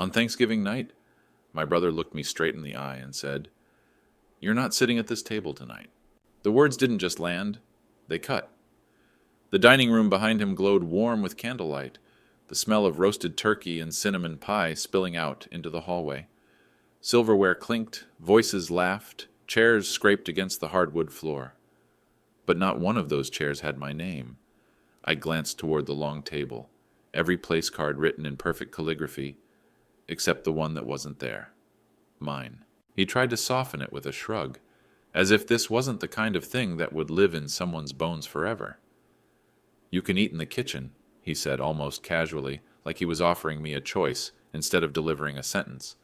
On Thanksgiving night, my brother looked me straight in the eye and said, "You're not sitting at this table tonight." The words didn't just land, they cut. The dining room behind him glowed warm with candlelight, the smell of roasted turkey and cinnamon pie spilling out into the hallway. Silverware clinked, voices laughed, chairs scraped against the hardwood floor. But not one of those chairs had my name. I glanced toward the long table, every place card written in perfect calligraphy, except the one that wasn't there. Mine. He tried to soften it with a shrug, as if this wasn't the kind of thing that would live in someone's bones forever. "You can eat in the kitchen," he said almost casually, like he was offering me a choice instead of delivering a sentence.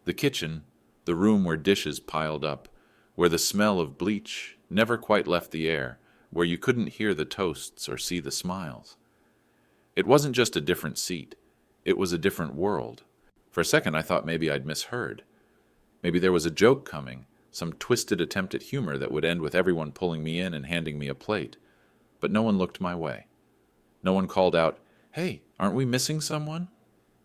The kitchen, the room where dishes piled up, where the smell of bleach never quite left the air, where you couldn't hear the toasts or see the smiles. It wasn't just a different seat, it was a different world. For a second I thought maybe I'd misheard. Maybe there was a joke coming, some twisted attempt at humor that would end with everyone pulling me in and handing me a plate. But no one looked my way. No one called out, "Hey, aren't we missing someone?"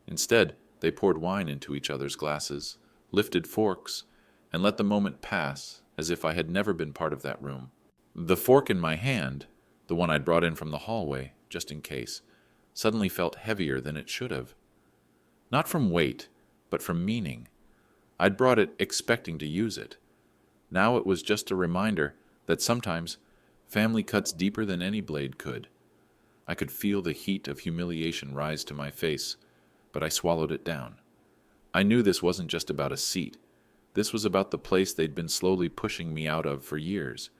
Instead, they poured wine into each other's glasses, lifted forks, and let the moment pass as if I had never been part of that room. The fork in my hand, the one I'd brought in from the hallway, just in case, suddenly felt heavier than it should have. Not from weight, but from meaning. I'd brought it expecting to use it. Now it was just a reminder that sometimes family cuts deeper than any blade could. I could feel the heat of humiliation rise to my face, but I swallowed it down. I knew this wasn't just about a seat. This was about the place they'd been slowly pushing me out of for years.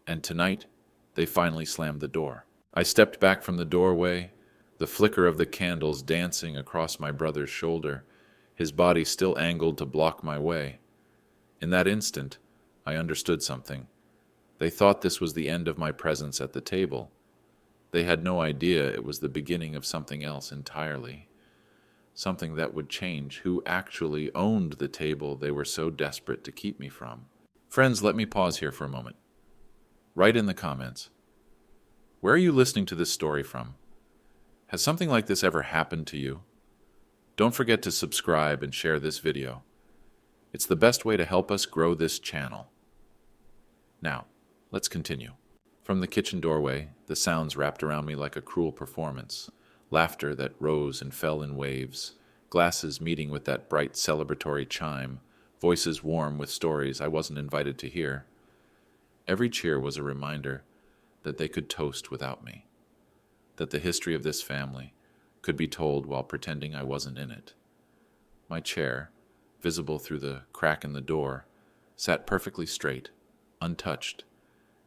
And tonight, they finally slammed the door. I stepped back from the doorway, the flicker of the candles dancing across my brother's shoulder, his body still angled to block my way. In that instant, I understood something. They thought this was the end of my presence at the table. They had no idea it was the beginning of something else entirely. Something that would change who actually owned the table they were so desperate to keep me from. Friends, let me pause here for a moment. Write in the comments. Where are you listening to this story from? Has something like this ever happened to you? Don't forget to subscribe and share this video. It's the best way to help us grow this channel. Now, let's continue. From the kitchen doorway, the sounds wrapped around me like a cruel performance. Laughter that rose and fell in waves, glasses meeting with that bright celebratory chime, voices warm with stories I wasn't invited to hear. Every cheer was a reminder that they could toast without me, that the history of this family could be told while pretending I wasn't in it. My chair, visible through the crack in the door, sat perfectly straight, untouched,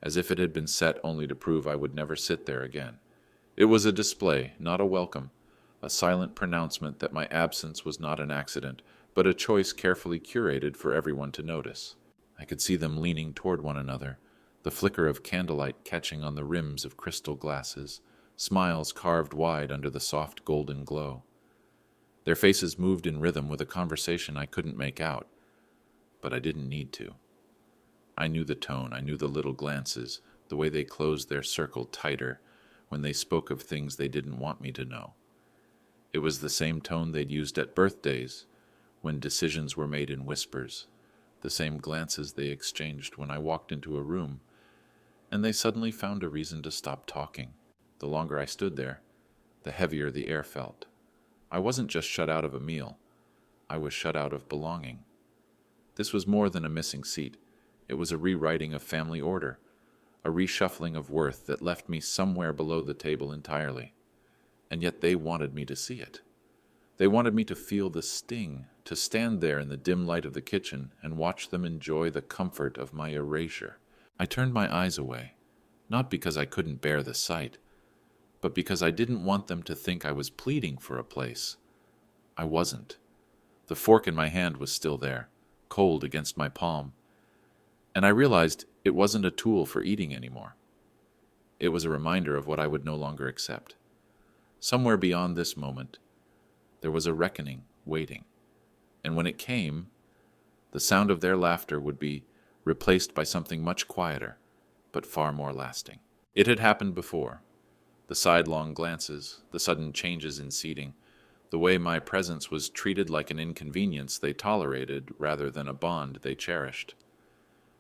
as if it had been set only to prove I would never sit there again. It was a display, not a welcome, a silent pronouncement that my absence was not an accident, but a choice carefully curated for everyone to notice. I could see them leaning toward one another, the flicker of candlelight catching on the rims of crystal glasses, smiles carved wide under the soft golden glow. Their faces moved in rhythm with a conversation I couldn't make out, but I didn't need to. I knew the tone, I knew the little glances, the way they closed their circle tighter when they spoke of things they didn't want me to know. It was the same tone they'd used at birthdays, when decisions were made in whispers, the same glances they exchanged when I walked into a room, and they suddenly found a reason to stop talking. The longer I stood there, the heavier the air felt. I wasn't just shut out of a meal, I was shut out of belonging. This was more than a missing seat. It was a rewriting of family order, a reshuffling of worth that left me somewhere below the table entirely. And yet they wanted me to see it. They wanted me to feel the sting, to stand there in the dim light of the kitchen and watch them enjoy the comfort of my erasure. I turned my eyes away, not because I couldn't bear the sight, but because I didn't want them to think I was pleading for a place. I wasn't. The fork in my hand was still there, cold against my palm, and I realized it wasn't a tool for eating anymore. It was a reminder of what I would no longer accept. Somewhere beyond this moment, there was a reckoning waiting, and when it came, the sound of their laughter would be replaced by something much quieter, but far more lasting. It had happened before. The sidelong glances, the sudden changes in seating, The way my presence was treated like an inconvenience they tolerated rather than a bond they cherished.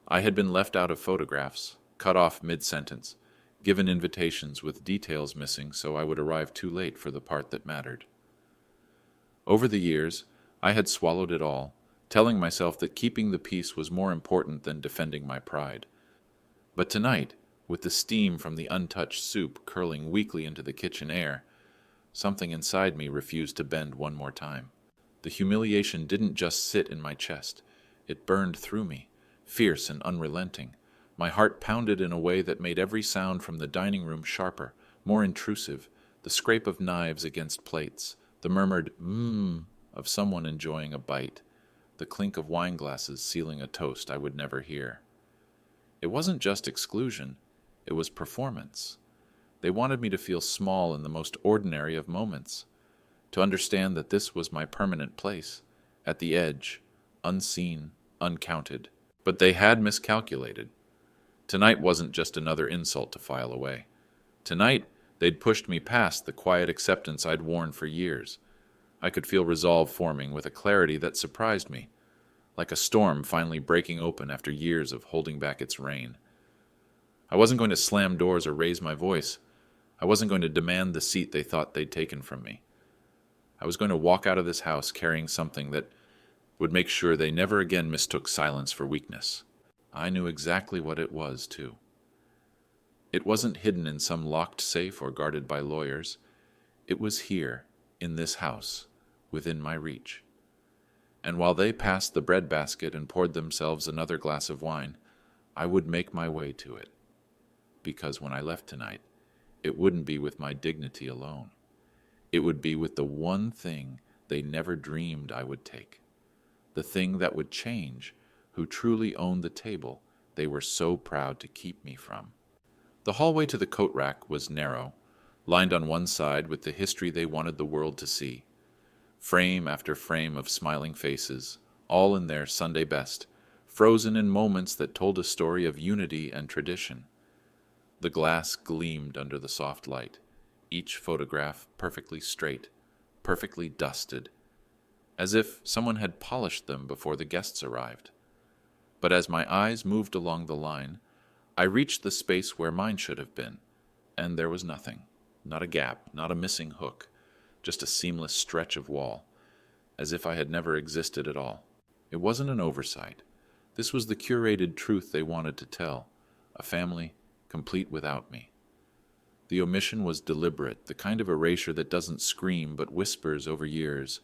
I had been left out of photographs, cut off mid-sentence, given invitations with details missing so I would arrive too late for the part that mattered. Over the years, I had swallowed it all, telling myself that keeping the peace was more important than defending my pride. But tonight, with the steam from the untouched soup curling weakly into the kitchen air, something inside me refused to bend one more time. The humiliation didn't just sit in my chest. It burned through me, fierce and unrelenting. My heart pounded in a way that made every sound from the dining room sharper, more intrusive, the scrape of knives against plates, the murmured of someone enjoying a bite, the clink of wine glasses sealing a toast I would never hear. It wasn't just exclusion, it was performance. They wanted me to feel small in the most ordinary of moments, to understand that this was my permanent place, at the edge, unseen, uncounted. But they had miscalculated. Tonight wasn't just another insult to file away. Tonight, they'd pushed me past the quiet acceptance I'd worn for years. I could feel resolve forming with a clarity that surprised me, like a storm finally breaking open after years of holding back its rain. I wasn't going to slam doors or raise my voice. I wasn't going to demand the seat they thought they'd taken from me. I was going to walk out of this house carrying something that would make sure they never again mistook silence for weakness. I knew exactly what it was, too. It wasn't hidden in some locked safe or guarded by lawyers. It was here, in this house, within my reach. And while they passed the bread basket and poured themselves another glass of wine, I would make my way to it. Because when I left tonight, it wouldn't be with my dignity alone. It would be with the one thing they never dreamed I would take. The thing that would change who truly owned the table they were so proud to keep me from. The hallway to the coat rack was narrow, lined on one side with the history they wanted the world to see. Frame after frame of smiling faces, all in their Sunday best, frozen in moments that told a story of unity and tradition. The glass gleamed under the soft light, each photograph perfectly straight, perfectly dusted, as if someone had polished them before the guests arrived. But as my eyes moved along the line, I reached the space where mine should have been, and there was nothing, not a gap, not a missing hook, just a seamless stretch of wall, as if I had never existed at all. It wasn't an oversight. This was the curated truth they wanted to tell, a family complete without me. The omission was deliberate, the kind of erasure that doesn't scream but whispers over years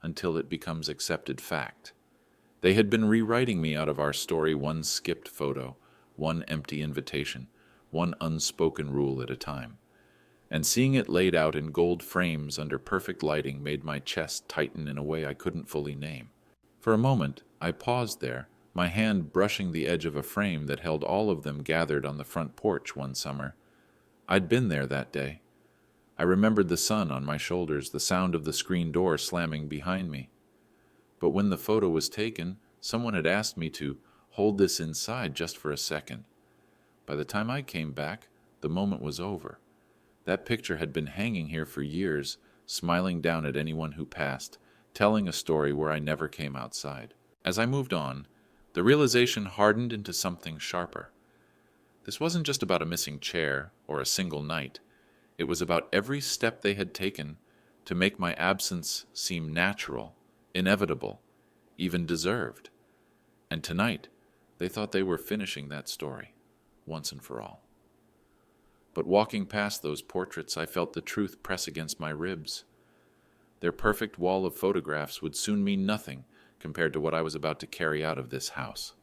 until it becomes accepted fact. They had been rewriting me out of our story one skipped photo, one empty invitation, one unspoken rule at a time. And seeing it laid out in gold frames under perfect lighting made my chest tighten in a way I couldn't fully name. For a moment, I paused there, my hand brushing the edge of a frame that held all of them gathered on the front porch one summer. I'd been there that day. I remembered the sun on my shoulders, the sound of the screen door slamming behind me. But when the photo was taken, someone had asked me to hold this inside just for a second. By the time I came back, the moment was over. That picture had been hanging here for years, smiling down at anyone who passed, telling a story where I never came outside. As I moved on, the realization hardened into something sharper. This wasn't just about a missing chair or a single night. It was about every step they had taken to make my absence seem natural, inevitable, even deserved. And tonight, they thought they were finishing that story, once and for all. But walking past those portraits, I felt the truth press against my ribs. Their perfect wall of photographs would soon mean nothing compared to what I was about to carry out of this house.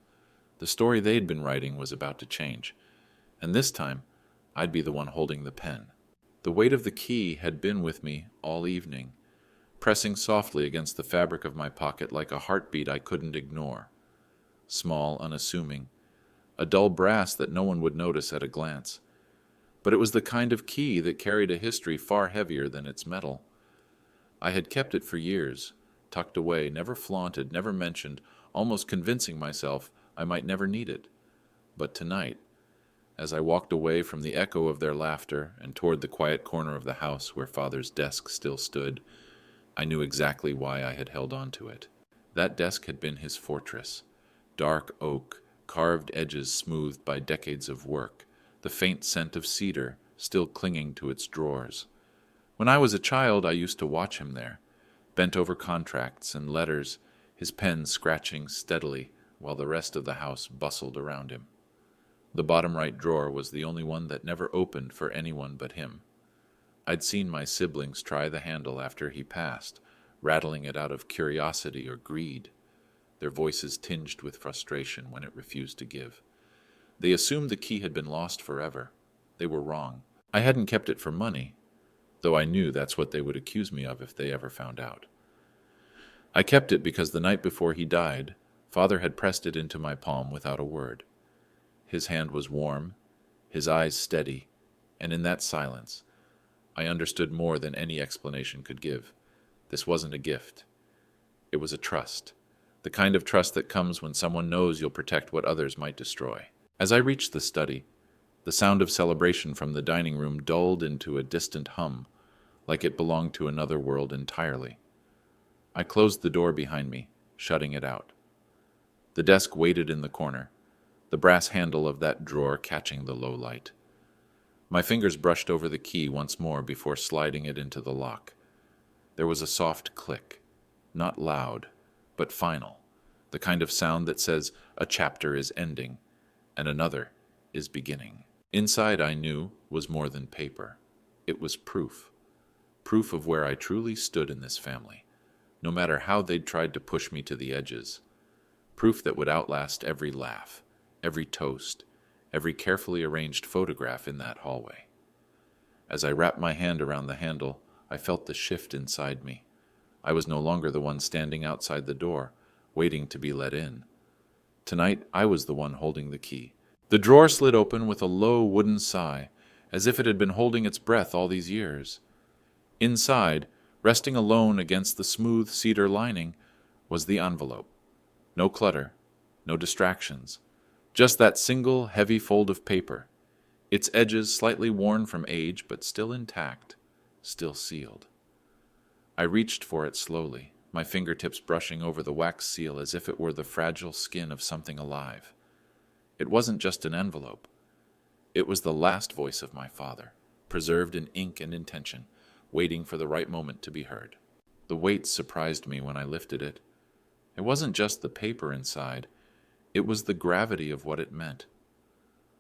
The story they'd been writing was about to change, and this time, I'd be the one holding the pen. The weight of the key had been with me all evening, pressing softly against the fabric of my pocket like a heartbeat I couldn't ignore. Small, unassuming, a dull brass that no one would notice at a glance. But it was the kind of key that carried a history far heavier than its metal. I had kept it for years, tucked away, never flaunted, never mentioned, almost convincing myself I might never need it. But tonight, as I walked away from the echo of their laughter and toward the quiet corner of the house where Father's desk still stood, I knew exactly why I had held on to it. That desk had been his fortress. Dark oak, carved edges smoothed by decades of work, the faint scent of cedar still clinging to its drawers. When I was a child, I used to watch him there, bent over contracts and letters, his pen scratching steadily while the rest of the house bustled around him. The bottom right drawer was the only one that never opened for anyone but him. I'd seen my siblings try the handle after he passed, rattling it out of curiosity or greed, their voices tinged with frustration when it refused to give. They assumed the key had been lost forever. They were wrong. I hadn't kept it for money, though I knew that's what they would accuse me of if they ever found out. I kept it because the night before he died, Father had pressed it into my palm without a word. His hand was warm, his eyes steady, and in that silence, I understood more than any explanation could give. This wasn't a gift. It was a trust, the kind of trust that comes when someone knows you'll protect what others might destroy. As I reached the study, the sound of celebration from the dining room dulled into a distant hum, like it belonged to another world entirely. I closed the door behind me, shutting it out. The desk waited in the corner, the brass handle of that drawer catching the low light. My fingers brushed over the key once more before sliding it into the lock. There was a soft click, not loud, but final, the kind of sound that says a chapter is ending and another is beginning. Inside, I knew, was more than paper. It was proof. Proof of where I truly stood in this family, no matter how they'd tried to push me to the edges. Proof that would outlast every laugh, every toast, every carefully arranged photograph in that hallway. As I wrapped my hand around the handle, I felt the shift inside me. I was no longer the one standing outside the door, waiting to be let in. Tonight, I was the one holding the key. The drawer slid open with a low wooden sigh, as if it had been holding its breath all these years. Inside, resting alone against the smooth cedar lining, was the envelope. No clutter, no distractions, just that single heavy fold of paper, its edges slightly worn from age but still intact, still sealed. I reached for it slowly, my fingertips brushing over the wax seal as if it were the fragile skin of something alive. It wasn't just an envelope. It was the last voice of my father, preserved in ink and intention, waiting for the right moment to be heard. The weight surprised me when I lifted it. It wasn't just the paper inside, it was the gravity of what it meant.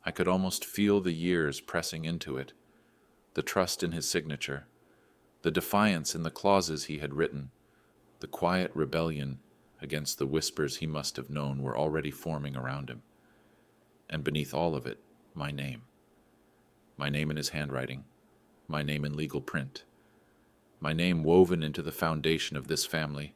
I could almost feel the years pressing into it, the trust in his signature, the defiance in the clauses he had written, the quiet rebellion against the whispers he must have known were already forming around him. And beneath all of it, my name. My name in his handwriting, my name in legal print, my name woven into the foundation of this family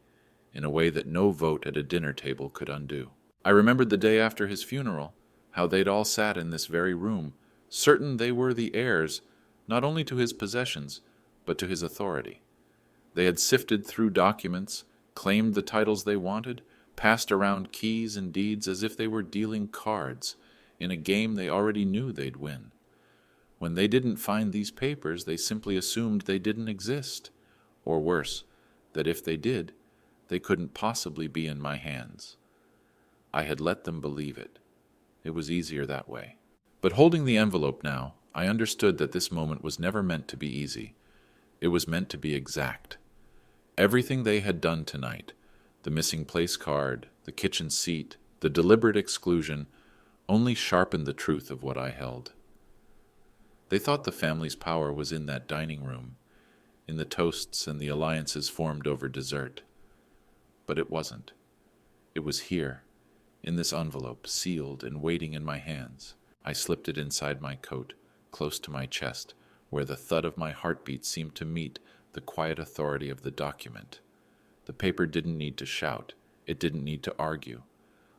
in a way that no vote at a dinner table could undo. I remembered the day after his funeral, how they'd all sat in this very room, certain they were the heirs, not only to his possessions, but to his authority. They had sifted through documents, claimed the titles they wanted, passed around keys and deeds as if they were dealing cards in a game they already knew they'd win. When they didn't find these papers, they simply assumed they didn't exist, or worse, that if they did, they couldn't possibly be in my hands. I had let them believe it. It was easier that way. But holding the envelope now, I understood that this moment was never meant to be easy. It was meant to be exact. Everything they had done tonight, the missing place card, the kitchen seat, the deliberate exclusion, only sharpened the truth of what I held. They thought the family's power was in that dining room, in the toasts and the alliances formed over dessert. But it wasn't. It was here, in this envelope, sealed and waiting in my hands. I slipped it inside my coat, close to my chest, where the thud of my heartbeat seemed to meet the quiet authority of the document. The paper didn't need to shout. It didn't need to argue.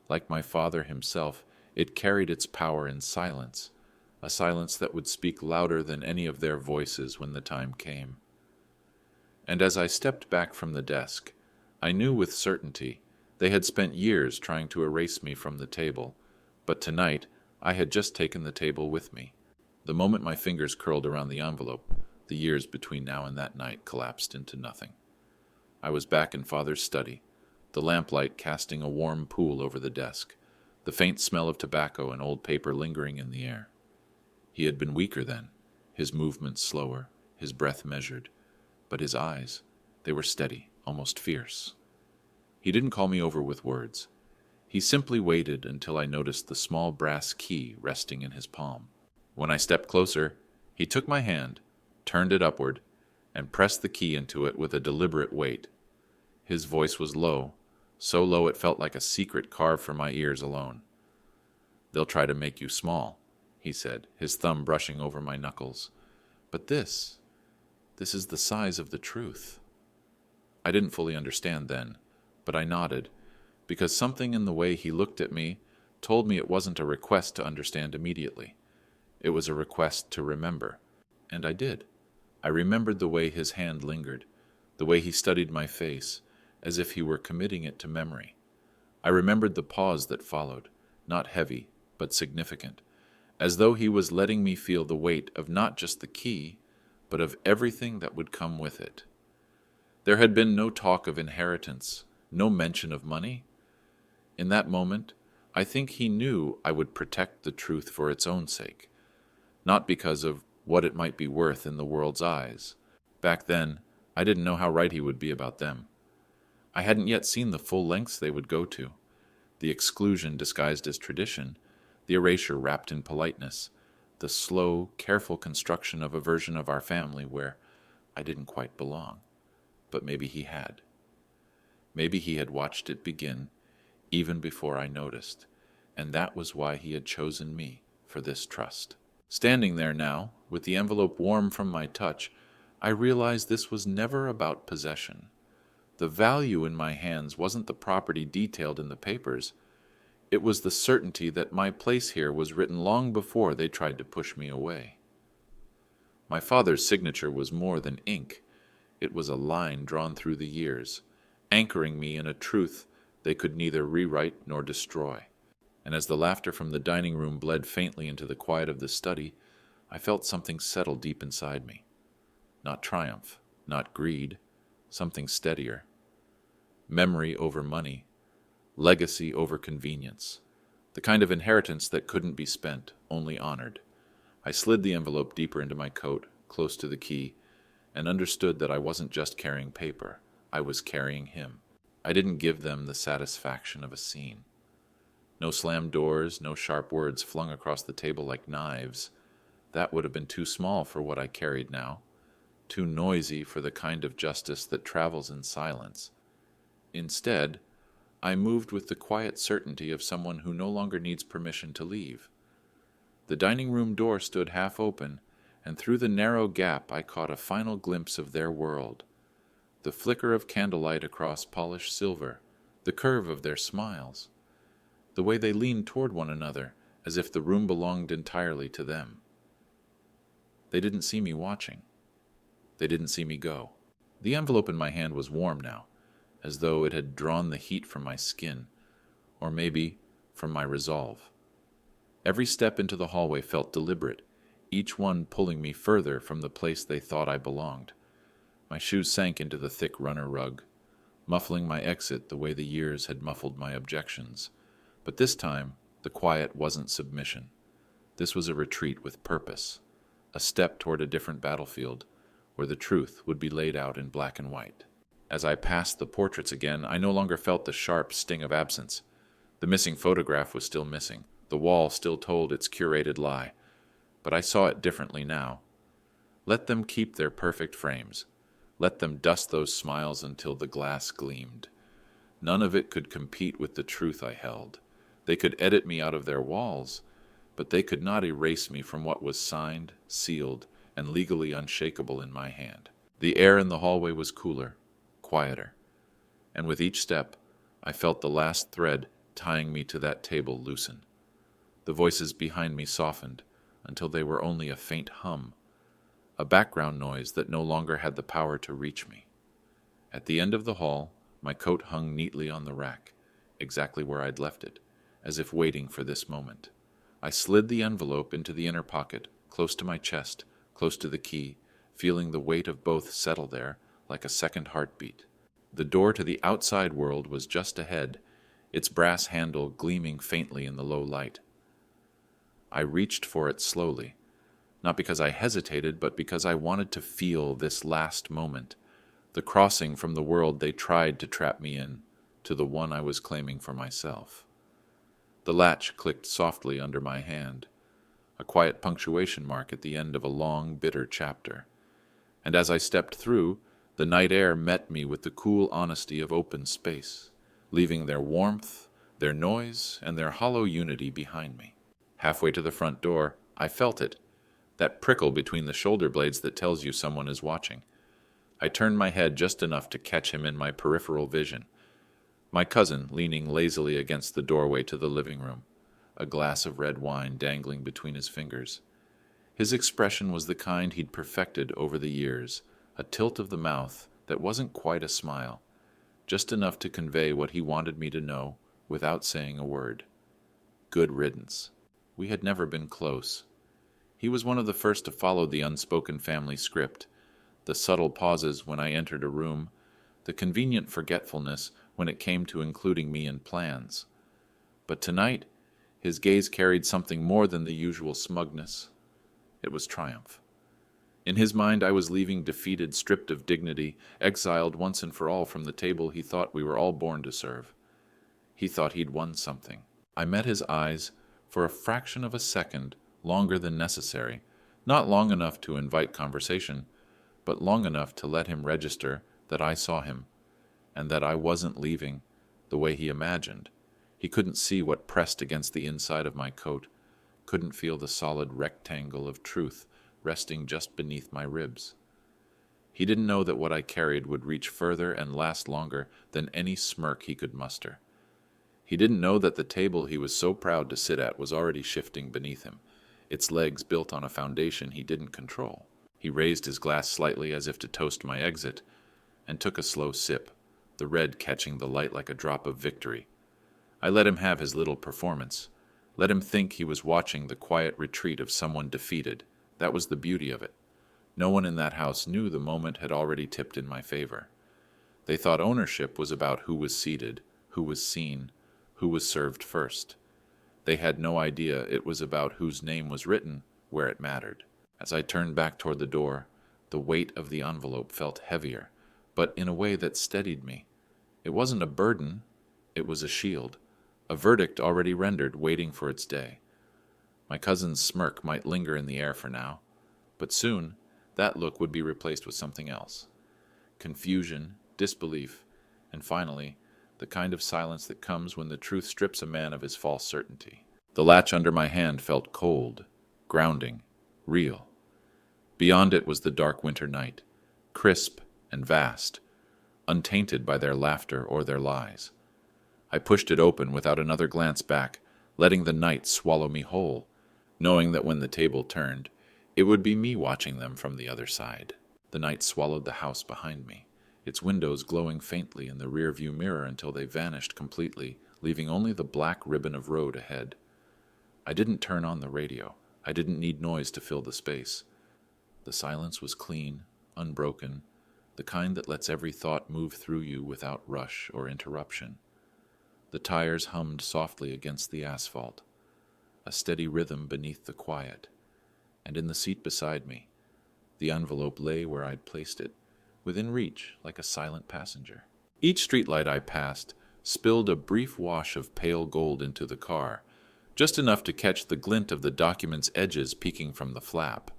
Like my father himself, it carried its power in silence, a silence that would speak louder than any of their voices when the time came. And as I stepped back from the desk, I knew with certainty they had spent years trying to erase me from the table, but tonight I had just taken the table with me. The moment my fingers curled around the envelope, the years between now and that night collapsed into nothing. I was back in Father's study, the lamplight casting a warm pool over the desk, the faint smell of tobacco and old paper lingering in the air. He had been weaker then, his movements slower, his breath measured, but his eyes, they were steady, almost fierce. He didn't call me over with words. He simply waited until I noticed the small brass key resting in his palm. When I stepped closer, he took my hand, turned it upward, and pressed the key into it with a deliberate weight. His voice was low, so low it felt like a secret carved for my ears alone. "They'll try to make you small," he said, his thumb brushing over my knuckles. "But this is the size of the truth." I didn't fully understand then, but I nodded, because something in the way he looked at me told me it wasn't a request to understand immediately. It was a request to remember. And I did. I remembered the way his hand lingered, the way he studied my face, as if he were committing it to memory. I remembered the pause that followed, not heavy, but significant, as though he was letting me feel the weight of not just the key, but of everything that would come with it. There had been no talk of inheritance, no mention of money. In that moment, I think he knew I would protect the truth for its own sake, not because of what it might be worth in the world's eyes. Back then, I didn't know how right he would be about them. I hadn't yet seen the full lengths they would go to, the exclusion disguised as tradition, the erasure wrapped in politeness, the slow, careful construction of a version of our family where I didn't quite belong. But maybe he had. Maybe he had watched it begin, even before I noticed, and that was why he had chosen me for this trust. Standing there now, with the envelope warm from my touch, I realized this was never about possession. The value in my hands wasn't the property detailed in the papers. It was the certainty that my place here was written long before they tried to push me away. My father's signature was more than ink. It was a line drawn through the years, anchoring me in a truth they could neither rewrite nor destroy. And as the laughter from the dining room bled faintly into the quiet of the study, I felt something settle deep inside me. Not triumph, not greed, something steadier. Memory over money, legacy over convenience, the kind of inheritance that couldn't be spent, only honored. I slid the envelope deeper into my coat, close to the key, and understood that I wasn't just carrying paper, I was carrying him. I didn't give them the satisfaction of a scene. No slammed doors, no sharp words flung across the table like knives. That would have been too small for what I carried now, too noisy for the kind of justice that travels in silence. Instead, I moved with the quiet certainty of someone who no longer needs permission to leave. The dining room door stood half open, and through the narrow gap I caught a final glimpse of their world. The flicker of candlelight across polished silver, the curve of their smiles, the way they leaned toward one another as if the room belonged entirely to them. They didn't see me watching. They didn't see me go. The envelope in my hand was warm now, as though it had drawn the heat from my skin, or maybe from my resolve. Every step into the hallway felt deliberate, each one pulling me further from the place they thought I belonged. My shoes sank into the thick runner rug, muffling my exit the way the years had muffled my objections. But this time, the quiet wasn't submission. This was a retreat with purpose, a step toward a different battlefield, where the truth would be laid out in black and white. As I passed the portraits again, I no longer felt the sharp sting of absence. The missing photograph was still missing. The wall still told its curated lie. But I saw it differently now. Let them keep their perfect frames. Let them dust those smiles until the glass gleamed. None of it could compete with the truth I held. They could edit me out of their walls, but they could not erase me from what was signed, sealed, and legally unshakable in my hand. The air in the hallway was cooler, quieter, and with each step, I felt the last thread tying me to that table loosen. The voices behind me softened until they were only a faint hum, a background noise that no longer had the power to reach me. At the end of the hall, my coat hung neatly on the rack, exactly where I'd left it, as if waiting for this moment. I slid the envelope into the inner pocket, close to my chest, close to the key, feeling the weight of both settle there like a second heartbeat. The door to the outside world was just ahead, its brass handle gleaming faintly in the low light. I reached for it slowly, not because I hesitated, but because I wanted to feel this last moment, the crossing from the world they tried to trap me in to the one I was claiming for myself. The latch clicked softly under my hand, a quiet punctuation mark at the end of a long, bitter chapter. And as I stepped through, the night air met me with the cool honesty of open space, leaving their warmth, their noise, and their hollow unity behind me. Halfway to the front door, I felt it, that prickle between the shoulder blades that tells you someone is watching. I turned my head just enough to catch him in my peripheral vision. My cousin leaning lazily against the doorway to the living room, a glass of red wine dangling between his fingers. His expression was the kind he'd perfected over the years, a tilt of the mouth that wasn't quite a smile, just enough to convey what he wanted me to know without saying a word. Good riddance. We had never been close. He was one of the first to follow the unspoken family script, the subtle pauses when I entered a room, the convenient forgetfulness when it came to including me in plans. But tonight, his gaze carried something more than the usual smugness. It was triumph. In his mind, I was leaving defeated, stripped of dignity, exiled once and for all from the table he thought we were all born to serve. He thought he'd won something. I met his eyes for a fraction of a second, longer than necessary, not long enough to invite conversation, but long enough to let him register that I saw him, and that I wasn't leaving the way he imagined. He couldn't see what pressed against the inside of my coat, couldn't feel the solid rectangle of truth resting just beneath my ribs. He didn't know that what I carried would reach further and last longer than any smirk he could muster. He didn't know that the table he was so proud to sit at was already shifting beneath him, its legs built on a foundation he didn't control. He raised his glass slightly as if to toast my exit, and took a slow sip, the red catching the light like a drop of victory. I let him have his little performance, let him think he was watching the quiet retreat of someone defeated. That was the beauty of it. No one in that house knew the moment had already tipped in my favor. They thought ownership was about who was seated, who was seen, who was served first. They had no idea it was about whose name was written where it mattered. As I turned back toward the door, the weight of the envelope felt heavier, but in a way that steadied me. It wasn't a burden, it was a shield, a verdict already rendered, waiting for its day. My cousin's smirk might linger in the air for now, but soon that look would be replaced with something else. Confusion, disbelief, and finally, the kind of silence that comes when the truth strips a man of his false certainty. The latch under my hand felt cold, grounding, real. Beyond it was the dark winter night, crisp and vast, untainted by their laughter or their lies. I pushed it open without another glance back, letting the night swallow me whole, knowing that when the table turned, it would be me watching them from the other side. The night swallowed the house behind me, its windows glowing faintly in the rear-view mirror until they vanished completely, leaving only the black ribbon of road ahead. I didn't turn on the radio. I didn't need noise to fill the space. The silence was clean, unbroken, the kind that lets every thought move through you without rush or interruption. The tires hummed softly against the asphalt, a steady rhythm beneath the quiet, and in the seat beside me, the envelope lay where I'd placed it, within reach like a silent passenger. Each streetlight I passed spilled a brief wash of pale gold into the car, just enough to catch the glint of the document's edges peeking from the flap.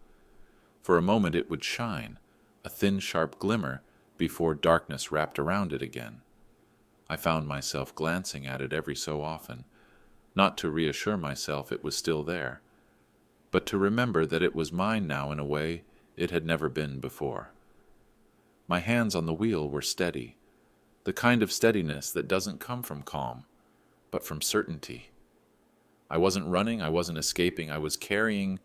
For a moment it would shine, a thin, sharp glimmer, before darkness wrapped around it again. I found myself glancing at it every so often, not to reassure myself it was still there, but to remember that it was mine now in a way it had never been before. My hands on the wheel were steady, the kind of steadiness that doesn't come from calm, but from certainty. I wasn't running, I wasn't escaping, I was carrying.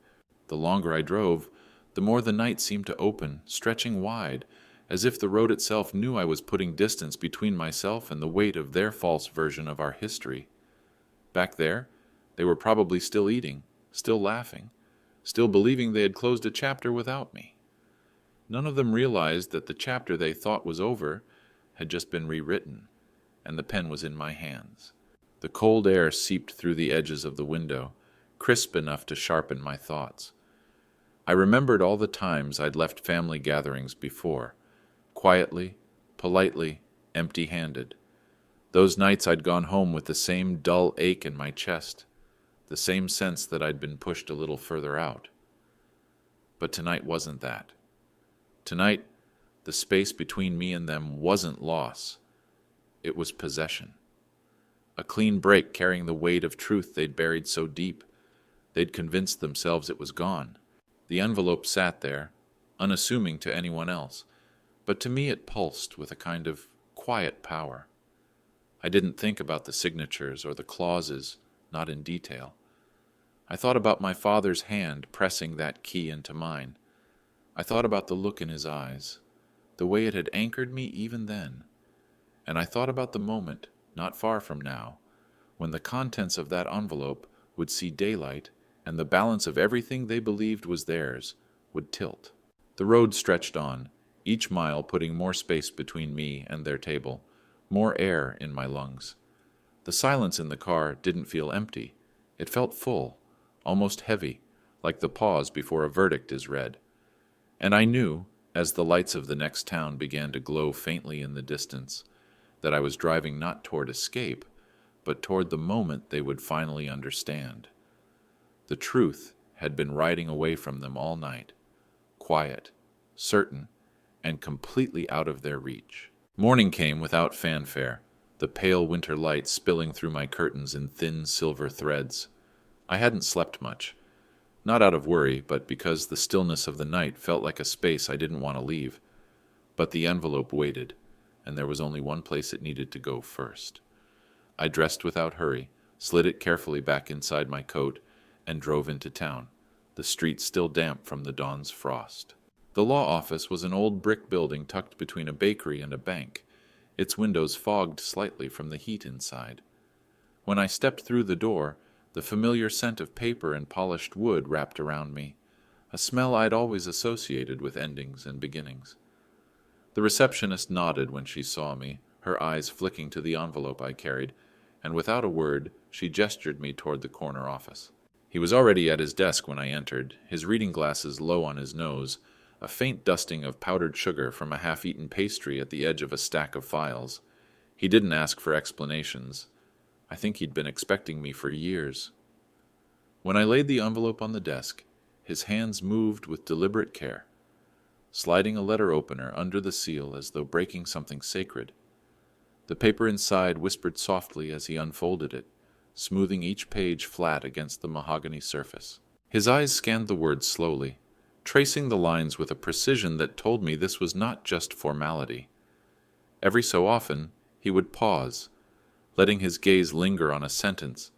The longer I drove, the more the night seemed to open, stretching wide, as if the road itself knew I was putting distance between myself and the weight of their false version of our history. Back there, they were probably still eating, still laughing, still believing they had closed a chapter without me. None of them realized that the chapter they thought was over had just been rewritten, and the pen was in my hands. The cold air seeped through the edges of the window, crisp enough to sharpen my thoughts. I remembered all the times I'd left family gatherings before, quietly, politely, empty-handed. Those nights I'd gone home with the same dull ache in my chest, the same sense that I'd been pushed a little further out. But tonight wasn't that. Tonight, the space between me and them wasn't loss. It was possession. A clean break carrying the weight of truth they'd buried so deep, they'd convinced themselves it was gone. The envelope sat there, unassuming to anyone else, but to me it pulsed with a kind of quiet power. I didn't think about the signatures or the clauses, not in detail. I thought about my father's hand pressing that key into mine. I thought about the look in his eyes, the way it had anchored me even then. And I thought about the moment, not far from now, when the contents of that envelope would see daylight and the balance of everything they believed was theirs would tilt. The road stretched on, each mile putting more space between me and their table, more air in my lungs. The silence in the car didn't feel empty. It felt full, almost heavy, like the pause before a verdict is read. And I knew, as the lights of the next town began to glow faintly in the distance, that I was driving not toward escape, but toward the moment they would finally understand. The truth had been riding away from them all night, quiet, certain, and completely out of their reach. Morning came without fanfare, the pale winter light spilling through my curtains in thin silver threads. I hadn't slept much, not out of worry, but because the stillness of the night felt like a space I didn't want to leave. But the envelope waited, and there was only one place it needed to go first. I dressed without hurry, slid it carefully back inside my coat, and drove into town, the streets still damp from the dawn's frost. The law office was an old brick building tucked between a bakery and a bank, its windows fogged slightly from the heat inside. When I stepped through the door, the familiar scent of paper and polished wood wrapped around me, a smell I'd always associated with endings and beginnings. The receptionist nodded when she saw me, her eyes flicking to the envelope I carried, and without a word, she gestured me toward the corner office. He was already at his desk when I entered, his reading glasses low on his nose, a faint dusting of powdered sugar from a half-eaten pastry at the edge of a stack of files. He didn't ask for explanations. I think he'd been expecting me for years. When I laid the envelope on the desk, his hands moved with deliberate care, sliding a letter opener under the seal as though breaking something sacred. The paper inside whispered softly as he unfolded it, smoothing each page flat against the mahogany surface. His eyes scanned the words slowly, tracing the lines with a precision that told me this was not just formality. Every so often, he would pause, letting his gaze linger on a sentence,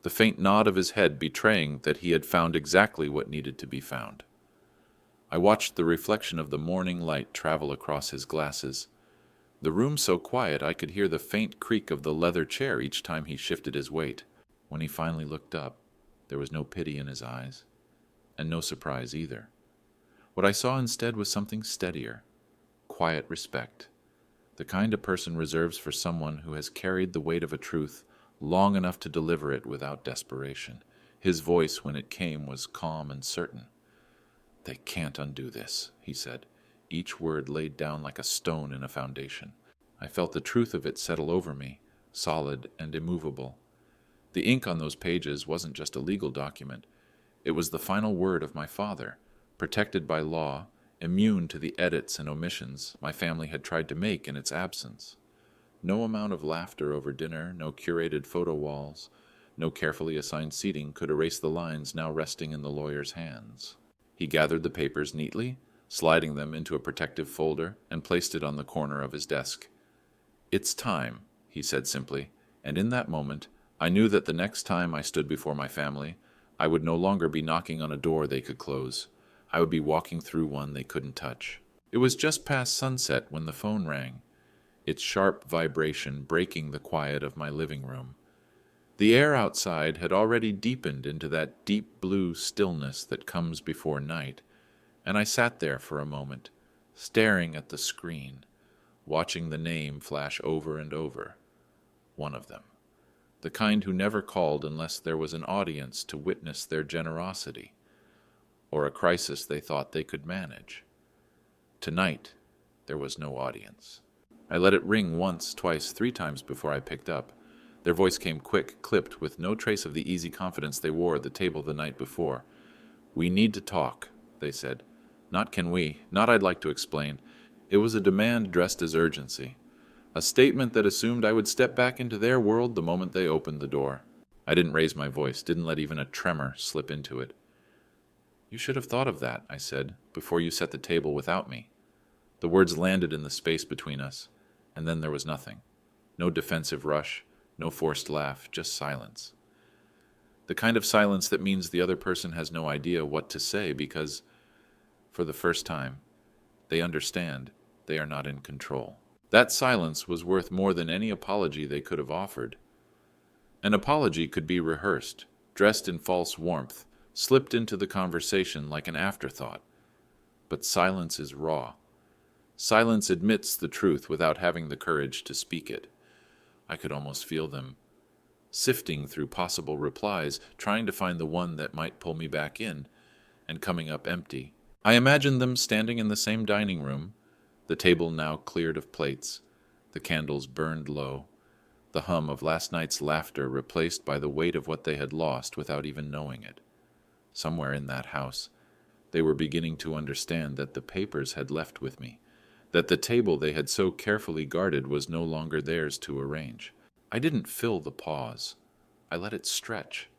the faint nod of his head betraying that he had found exactly what needed to be found. I watched the reflection of the morning light travel across his glasses, the room so quiet I could hear the faint creak of the leather chair each time he shifted his weight. When he finally looked up, there was no pity in his eyes, and no surprise either. What I saw instead was something steadier, quiet respect, the kind a person reserves for someone who has carried the weight of a truth long enough to deliver it without desperation. His voice, when it came, was calm and certain. "They can't undo this," he said, each word laid down like a stone in a foundation. I felt the truth of it settle over me, solid and immovable. The ink on those pages wasn't just a legal document. It was the final word of my father, protected by law, immune to the edits and omissions my family had tried to make in its absence. No amount of laughter over dinner, no curated photo walls, no carefully assigned seating could erase the lines now resting in the lawyer's hands. He gathered the papers neatly, sliding them into a protective folder, and placed it on the corner of his desk. "It's time," he said simply, and in that moment, I knew that the next time I stood before my family, I would no longer be knocking on a door they could close. I would be walking through one they couldn't touch. It was just past sunset when the phone rang, its sharp vibration breaking the quiet of my living room. The air outside had already deepened into that deep blue stillness that comes before night, and I sat there for a moment, staring at the screen, watching the name flash over and over. One of them. The kind who never called unless there was an audience to witness their generosity, or a crisis they thought they could manage. Tonight, there was no audience. I let it ring once, twice, 3 times before I picked up. Their voice came quick, clipped, with no trace of the easy confidence they wore at the table the night before. "We need to talk," they said. Not "can we," not "I'd like to explain." It was a demand dressed as urgency. A statement that assumed I would step back into their world the moment they opened the door. I didn't raise my voice, didn't let even a tremor slip into it. "You should have thought of that," I said, "before you set the table without me." The words landed in the space between us, and then there was nothing. No defensive rush, no forced laugh, just silence. The kind of silence that means the other person has no idea what to say because, for the first time, they understand they are not in control. That silence was worth more than any apology they could have offered. An apology could be rehearsed, dressed in false warmth, slipped into the conversation like an afterthought. But silence is raw. Silence admits the truth without having the courage to speak it. I could almost feel them sifting through possible replies, trying to find the one that might pull me back in, and coming up empty. I imagined them standing in the same dining room, the table now cleared of plates, the candles burned low, the hum of last night's laughter replaced by the weight of what they had lost without even knowing it. Somewhere in that house, they were beginning to understand that the papers had left with me, that the table they had so carefully guarded was no longer theirs to arrange. I didn't fill the pause. I let it stretch,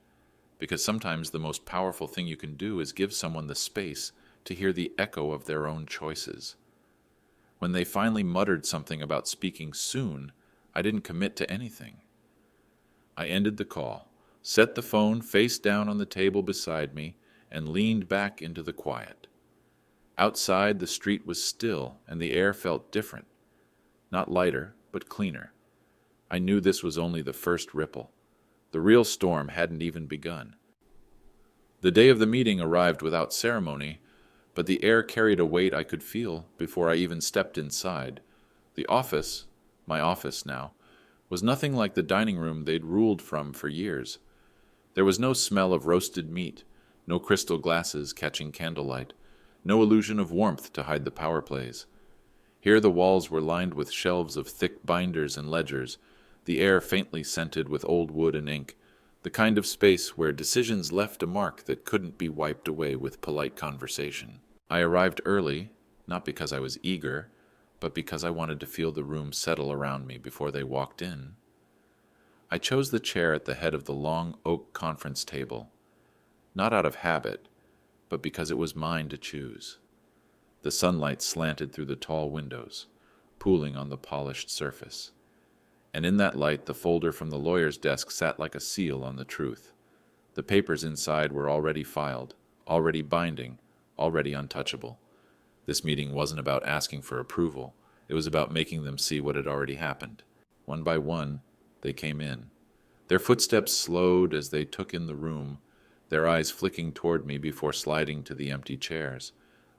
because sometimes the most powerful thing you can do is give someone the space to hear the echo of their own choices. When they finally muttered something about speaking soon, I didn't commit to anything. I ended the call, set the phone face down on the table beside me, and leaned back into the quiet. Outside, the street was still, and the air felt different. Not lighter, but cleaner. I knew this was only the first ripple. The real storm hadn't even begun. The day of the meeting arrived without ceremony, but the air carried a weight I could feel before I even stepped inside. The office, my office now, was nothing like the dining room they'd ruled from for years. There was no smell of roasted meat, no crystal glasses catching candlelight, no illusion of warmth to hide the power plays. Here the walls were lined with shelves of thick binders and ledgers, the air faintly scented with old wood and ink, the kind of space where decisions left a mark that couldn't be wiped away with polite conversation. I arrived early, not because I was eager, but because I wanted to feel the room settle around me before they walked in. I chose the chair at the head of the long oak conference table, not out of habit, but because it was mine to choose. The sunlight slanted through the tall windows, pooling on the polished surface. And in that light, the folder from the lawyer's desk sat like a seal on the truth. The papers inside were already filed, already binding, already untouchable. This meeting wasn't about asking for approval. It was about making them see what had already happened. One by one, they came in. Their footsteps slowed as they took in the room, their eyes flicking toward me before sliding to the empty chairs.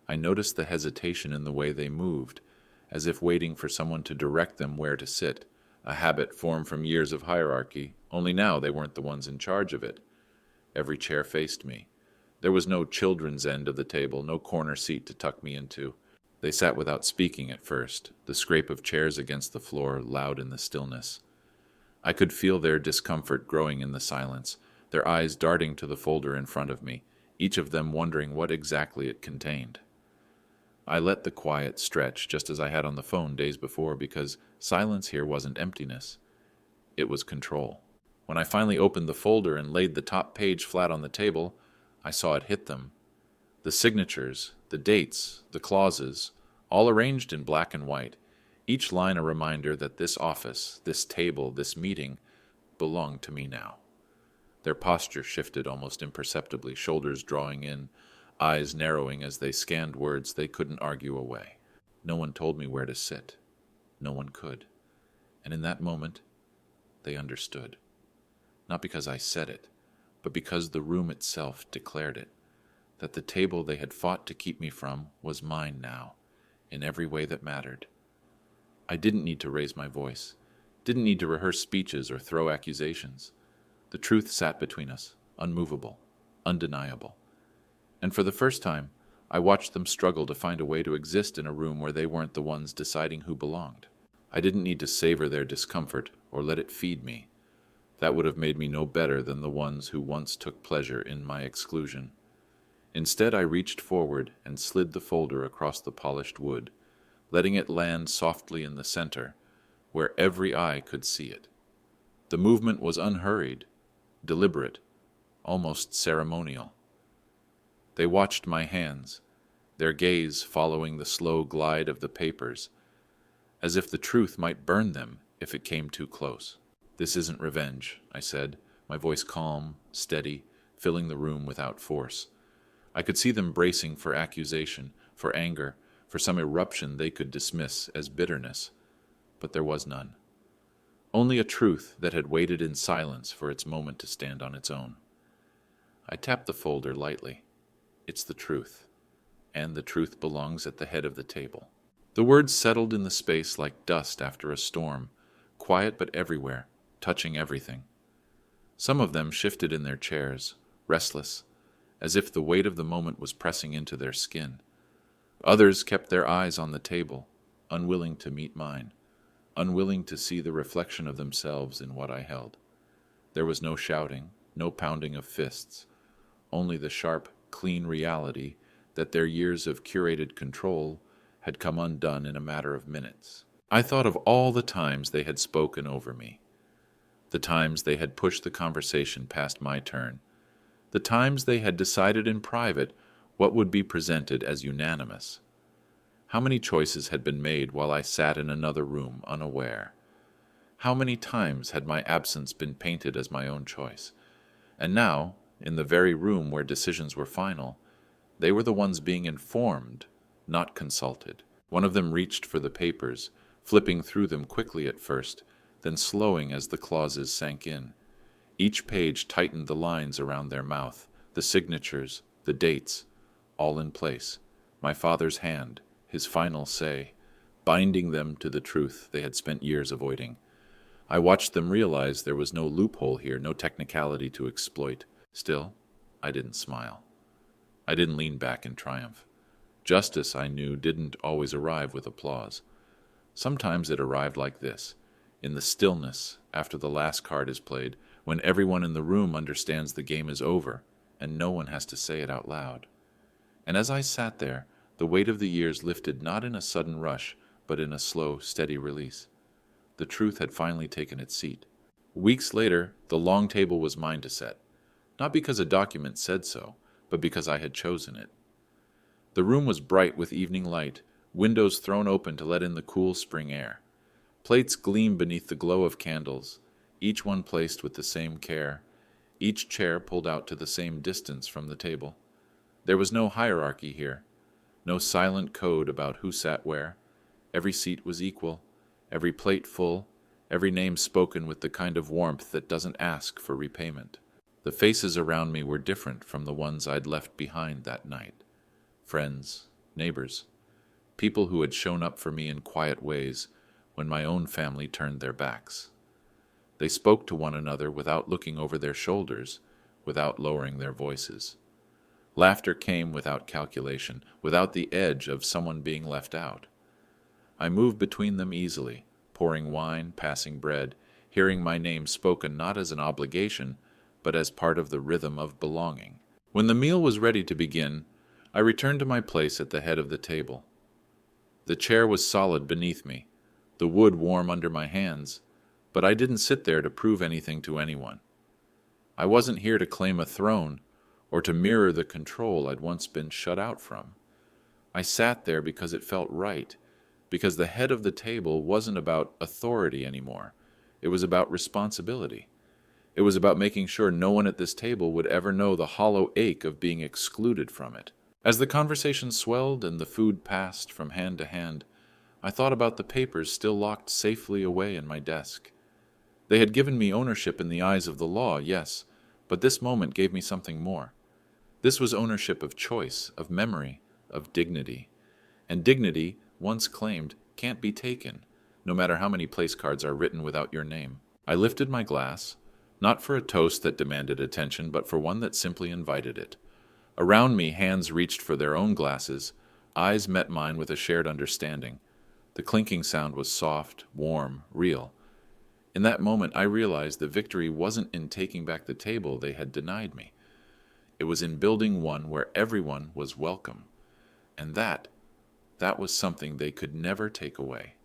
I noticed the hesitation in the way they moved, as if waiting for someone to direct them where to sit, a habit formed from years of hierarchy, only now they weren't the ones in charge of it. Every chair faced me. There was no children's end of the table, no corner seat to tuck me into. They sat without speaking at first, the scrape of chairs against the floor loud in the stillness. I could feel their discomfort growing in the silence, their eyes darting to the folder in front of me, each of them wondering what exactly it contained. I let the quiet stretch just as I had on the phone days before because silence here wasn't emptiness. It was control. When I finally opened the folder and laid the top page flat on the table, I saw it hit them. The signatures, the dates, the clauses, all arranged in black and white, each line a reminder that this office, this table, this meeting belonged to me now. Their posture shifted almost imperceptibly, shoulders drawing in, eyes narrowing as they scanned words they couldn't argue away. No one told me where to sit. No one could. And in that moment, they understood. Not because I said it, but because the room itself declared it, that the table they had fought to keep me from was mine now, in every way that mattered. I didn't need to raise my voice, didn't need to rehearse speeches or throw accusations. The truth sat between us, unmovable, undeniable. And for the first time, I watched them struggle to find a way to exist in a room where they weren't the ones deciding who belonged. I didn't need to savor their discomfort or let it feed me. That would have made me no better than the ones who once took pleasure in my exclusion. Instead, I reached forward and slid the folder across the polished wood, letting it land softly in the center, where every eye could see it. The movement was unhurried, deliberate, almost ceremonial. They watched my hands, their gaze following the slow glide of the papers, as if the truth might burn them if it came too close. "This isn't revenge," I said, my voice calm, steady, filling the room without force. I could see them bracing for accusation, for anger, for some eruption they could dismiss as bitterness. But there was none. Only a truth that had waited in silence for its moment to stand on its own. I tapped the folder lightly. It's the truth, and the truth belongs at the head of the table. The words settled in the space like dust after a storm, quiet but everywhere, touching everything. Some of them shifted in their chairs, restless, as if the weight of the moment was pressing into their skin. Others kept their eyes on the table, unwilling to meet mine, unwilling to see the reflection of themselves in what I held. There was no shouting, no pounding of fists, only the sharp, clean reality that their years of curated control had come undone in a matter of minutes. I thought of all the times they had spoken over me, the times they had pushed the conversation past my turn, the times they had decided in private what would be presented as unanimous. How many choices had been made while I sat in another room unaware? How many times had my absence been painted as my own choice? And now, in the very room where decisions were final, they were the ones being informed, not consulted. One of them reached for the papers, flipping through them quickly at first, then slowing as the clauses sank in. Each page tightened the lines around their mouth, the signatures, the dates, all in place. My father's hand, his final say, binding them to the truth they had spent years avoiding. I watched them realize there was no loophole here, no technicality to exploit. Still, I didn't smile. I didn't lean back in triumph. Justice, I knew, didn't always arrive with applause. Sometimes it arrived like this, in the stillness after the last card is played, when everyone in the room understands the game is over, and no one has to say it out loud. And as I sat there, the weight of the years lifted not in a sudden rush, but in a slow, steady release. The truth had finally taken its seat. Weeks later, the long table was mine to set, not because a document said so, but because I had chosen it. The room was bright with evening light, windows thrown open to let in the cool spring air. Plates gleamed beneath the glow of candles, each one placed with the same care, each chair pulled out to the same distance from the table. There was no hierarchy here, no silent code about who sat where. Every seat was equal, every plate full, every name spoken with the kind of warmth that doesn't ask for repayment. The faces around me were different from the ones I'd left behind that night. Friends, neighbors, people who had shown up for me in quiet ways when my own family turned their backs. They spoke to one another without looking over their shoulders, without lowering their voices. Laughter came without calculation, without the edge of someone being left out. I moved between them easily, pouring wine, passing bread, hearing my name spoken not as an obligation, but as part of the rhythm of belonging. When the meal was ready to begin, I returned to my place at the head of the table. The chair was solid beneath me, the wood warm under my hands, but I didn't sit there to prove anything to anyone. I wasn't here to claim a throne or to mirror the control I'd once been shut out from. I sat there because it felt right, because the head of the table wasn't about authority anymore. It was about responsibility. It was about making sure no one at this table would ever know the hollow ache of being excluded from it. As the conversation swelled and the food passed from hand to hand, I thought about the papers still locked safely away in my desk. They had given me ownership in the eyes of the law, yes, but this moment gave me something more. This was ownership of choice, of memory, of dignity. And dignity, once claimed, can't be taken, no matter how many place cards are written without your name. I lifted my glass, not for a toast that demanded attention, but for one that simply invited it. Around me, hands reached for their own glasses, eyes met mine with a shared understanding. The clinking sound was soft, warm, real. In that moment, I realized the victory wasn't in taking back the table they had denied me. It was in building one where everyone was welcome. And that was something they could never take away.